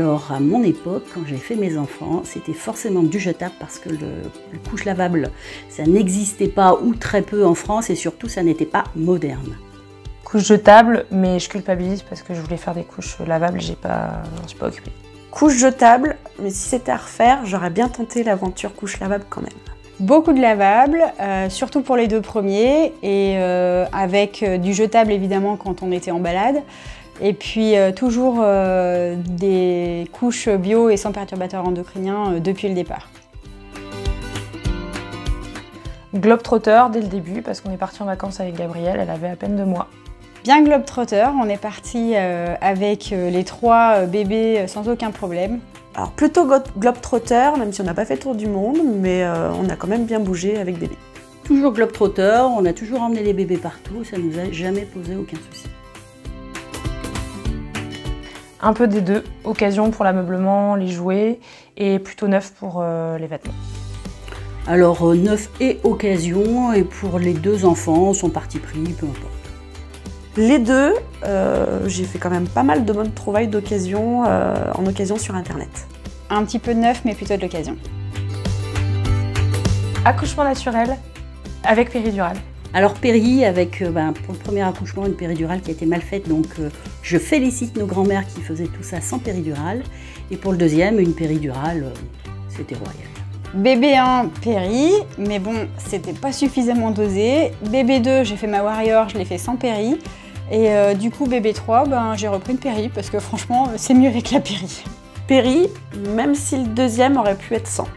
Alors à mon époque, quand j'ai fait mes enfants, c'était forcément du jetable parce que le couche lavable, ça n'existait pas ou très peu en France et surtout ça n'était pas moderne. Couche jetable, mais je culpabilise parce que je voulais faire des couches lavables, je m'en suis pas occupée. Couche jetable, mais si c'était à refaire, j'aurais bien tenté l'aventure couche lavable quand même. Beaucoup de lavables, surtout pour les 2 premiers, et avec du jetable évidemment quand on était en balade. Et puis toujours des couches bio et sans perturbateurs endocriniens depuis le départ. Globetrotter dès le début parce qu'on est parti en vacances avec Gabrielle, elle avait à peine 2 mois. Bien globetrotter, on est parti avec les 3 bébés sans aucun problème. Alors plutôt globetrotter, même si on n'a pas fait le tour du monde, mais on a quand même bien bougé avec bébé. Toujours globetrotter, on a toujours emmené les bébés partout, ça nous a jamais posé aucun souci. Un peu des deux, occasion pour l'ameublement, les jouets, et plutôt neuf pour les vêtements. Alors neuf et occasion, et pour les 2 enfants, son parti pris, peu importe. Les 2, j'ai fait quand même pas mal de bonnes trouvailles d'occasion en occasion sur internet. Un petit peu de neuf, mais plutôt de l'occasion. Accouchement naturel avec péridurale. Alors péri avec, pour le premier accouchement, une péridurale qui a été mal faite, donc je félicite nos grands-mères qui faisaient tout ça sans péridurale. Et pour le deuxième, une péridurale, c'était royal. Bébé 1, péri, mais bon, c'était pas suffisamment dosé. Bébé 2, j'ai fait ma warrior, je l'ai fait sans péri. Et du coup, bébé 3, j'ai repris une péri, parce que franchement, c'est mieux avec la péri. Péri, même si le deuxième aurait pu être sans.